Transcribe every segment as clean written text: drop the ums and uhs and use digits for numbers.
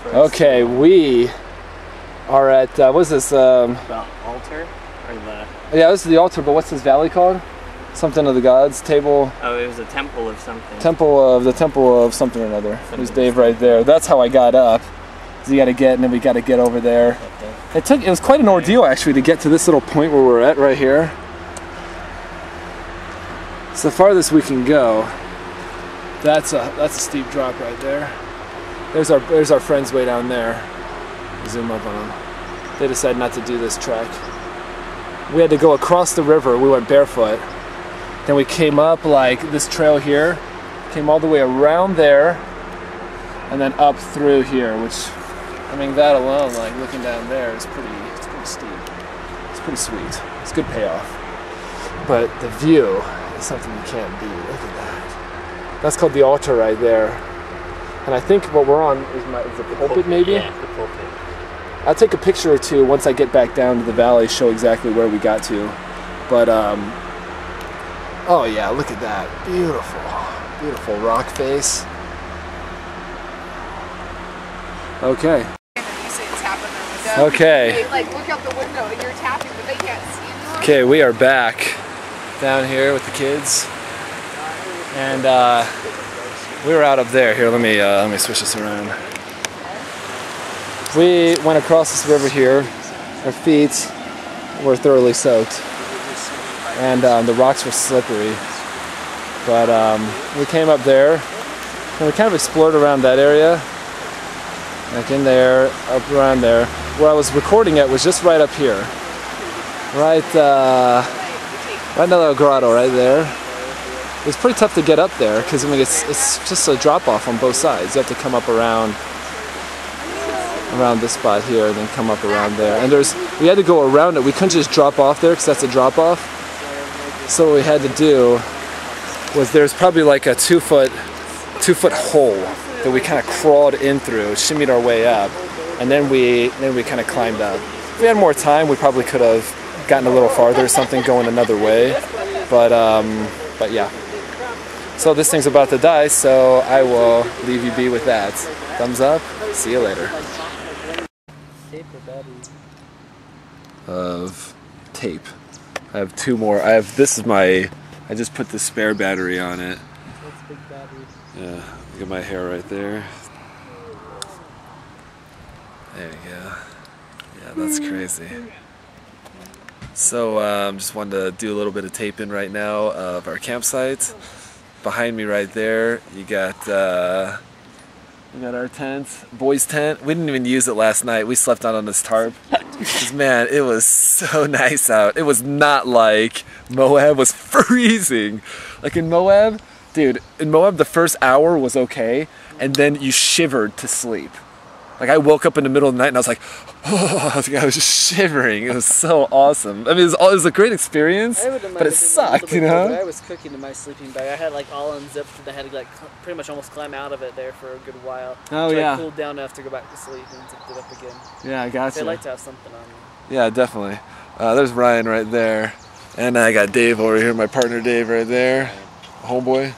Okay, we are at, what's this? The altar? Or the... Yeah, this is the altar, but what's this valley called? Something of the gods, table. Oh, it was a temple of something. The temple of something or another. There's Dave right there. That's how I got up. So you gotta get, and then we gotta get over there. It was quite an ordeal actually to get to this little point where we're at right here. It's the farthest we can go. That's a steep drop right there. There's our friends way down there. Zoom up on them. They decided not to do this trek. We had to go across the river. We went barefoot. Then we came up like this trail here, came all the way around there, and then up through here. Which, I mean, that alone, like looking down there, it's pretty steep. It's pretty sweet. It's good payoff. But the view is something you can't beat. Look at that. That's called the altar right there. And I think what we're on is the pulpit maybe? Yeah, the pulpit. I'll take a picture or two once I get back down to the valley, show exactly where we got to. But, oh yeah, look at that. Beautiful, beautiful rock face. Okay. Okay. They, like, look out the window and you're tapping, but they can't see you. Okay, we are back down here with the kids. And, we were out up there. Here, let me switch this around. We went across this river here. Our feet were thoroughly soaked, and the rocks were slippery. But we came up there, and we kind of explored around that area, like in there, up around there. Where I was recording it was just right up here, right in that little grotto right there. It was pretty tough to get up there because I mean it's just a drop off on both sides. You have to come up around this spot here and then come up around there. And we had to go around it. We couldn't just drop off there because that's a drop off. So what we had to do was there's probably like a two foot hole that we kind of crawled in through, shimmied our way up, and then we kind of climbed up. If we had more time, we probably could have gotten a little farther or something going another way. But yeah. So this thing's about to die, so I will leave you be with that. Thumbs up. See you later. Of tape. I have two more. I just put the spare battery on it. That's big battery. Yeah, look at my hair right there. There you go. Yeah, that's crazy. So just wanted to do a little bit of taping right now of our campsite. Behind me right there, you got our tent, boys' tent. We didn't even use it last night. We slept on this tarp. Man, it was so nice out. It was not like Moab was freezing. Like in Moab, dude, in Moab the first hour was okay, and then you shivered to sleep. Like I woke up in the middle of the night and I was like, oh, I was just shivering. It was so awesome. I mean, it was a great experience, but it sucked, you know? I was cooking in my sleeping bag. I had like all unzipped and I had to like pretty much almost climb out of it there for a good while. Oh so yeah. I cooled down enough to go back to sleep and zipped it up again. Yeah, I gotcha. They like to have something on you. Yeah, definitely. There's Ryan right there. And I got Dave over here, my partner Dave right there, homeboy.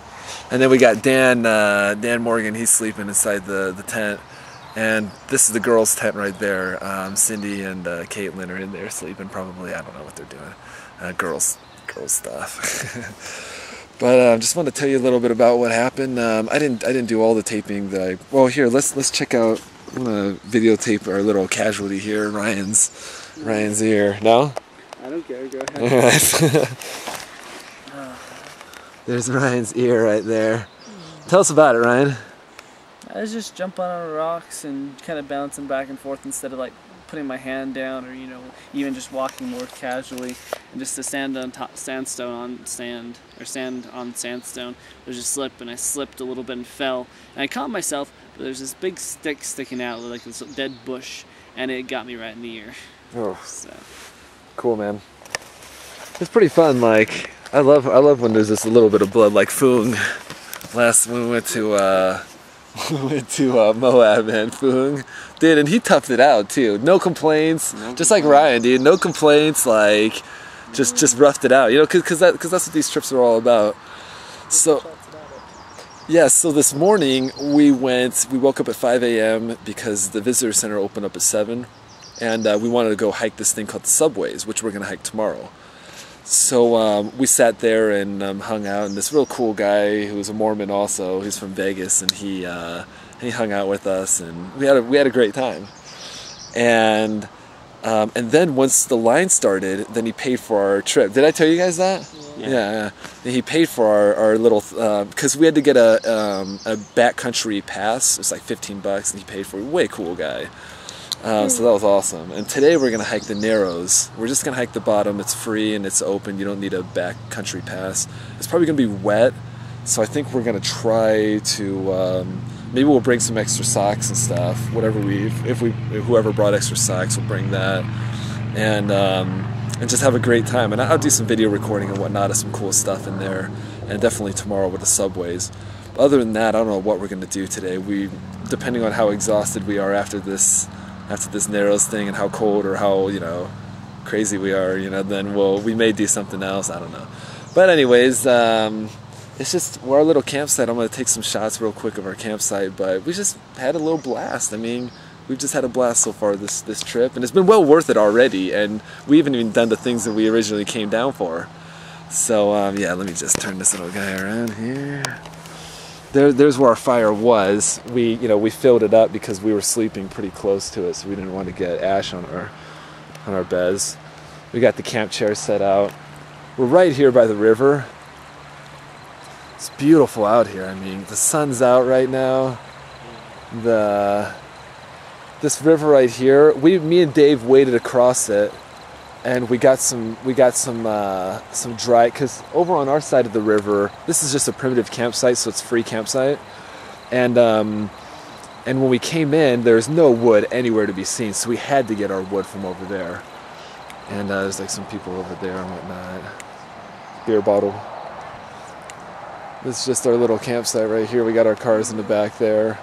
And then we got Dan Morgan, he's sleeping inside the tent. And this is the girls' tent right there. Cindy and Caitlin are in there sleeping probably. I don't know what they're doing. Girls stuff. But just wanted to tell you a little bit about what happened. I didn't do all the taping that well, here, let's check out. I'm gonna videotape our little casualty here, Ryan's ear. No? I don't care, go ahead. There's Ryan's ear right there. Tell us about it, Ryan. I was just jumping on rocks and kind of bouncing back and forth instead of like putting my hand down or, you know, even just walking more casually. And just the sand on sandstone on sand, or sand on sandstone, there's a slip, and I slipped a little bit and fell. And I caught myself, but there's this big stick sticking out, like this dead bush, and it got me right in the ear. Oh, so cool, man. It's pretty fun. Like I love when there's just a little bit of blood. Like Foong, when we went to Moab, man, Foong, dude, and he toughed it out too. No complaints, just like Ryan, dude. No complaints, like just roughed it out, you know, because that's what these trips are all about. So Yeah, so this morning we woke up at 5 a.m. because the visitor center opened up at 7, and we wanted to go hike this thing called the Subways, which we're going to hike tomorrow. So we sat there and hung out, and this real cool guy who was a Mormon also, he's from Vegas, and he hung out with us, and we had a great time. And then once the line started, then he paid for our trip. Did I tell you guys that? Yeah. And he paid for our little, because we had to get a backcountry pass. It was like $15, and he paid for it. Way cool guy. So that was awesome. And today we're going to hike the Narrows. We're just going to hike the bottom. It's free and it's open. You don't need a backcountry pass. It's probably going to be wet, so I think we're going to try to, maybe we'll bring some extra socks and stuff. Whoever brought extra socks will bring that. And just have a great time. And I'll do some video recording and whatnot of some cool stuff in there. And definitely tomorrow with the Subways. Other than that, I don't know what we're going to do today. Depending on how exhausted we are after this Narrows thing and how cold or how, crazy we are, then we may do something else. I don't know. But anyways, it's just, we're our little campsite. I'm going to take some shots real quick of our campsite, but we just had a little blast. I mean, we've just had a blast so far this trip, and it's been well worth it already, and we haven't even done the things that we originally came down for. So, yeah, let me just turn this little guy around here. There's where our fire was. We filled it up because we were sleeping pretty close to it, so we didn't want to get ash on our beds. We got the camp chair set out. We're right here by the river. It's beautiful out here. I mean, the sun's out right now. This river right here, me and Dave waded across it, and we got some dry, because over on our side of the river, this is just a primitive campsite, so it's a free campsite, and when we came in, there's no wood anywhere to be seen, so we had to get our wood from over there. And there's like some people over there and whatnot. Beer bottle. This is just our little campsite right here. We got our cars in the back there.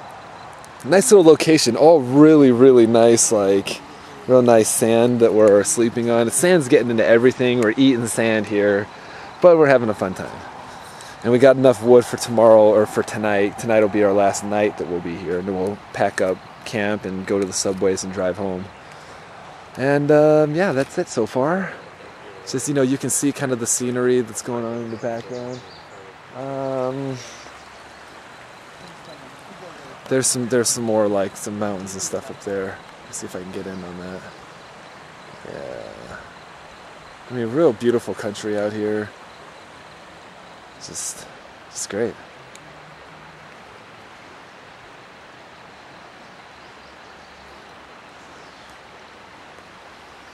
Nice little location, all really, really nice, like real nice sand that we're sleeping on. The sand's getting into everything. We're eating sand here, but we're having a fun time. And we got enough wood for tomorrow, or for tonight. Tonight will be our last night that we'll be here, and then we'll pack up camp and go to the Subways and drive home. And yeah, that's it so far. It's just, you can see kind of the scenery that's going on in the background. There's some more, like some mountains and stuff up there. Let's see if I can get in on that. Yeah. I mean, real beautiful country out here. Just great.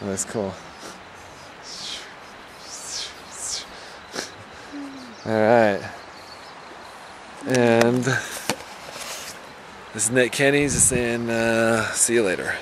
Oh, that's cool. All right. And this is Nick Kenny just saying, see you later.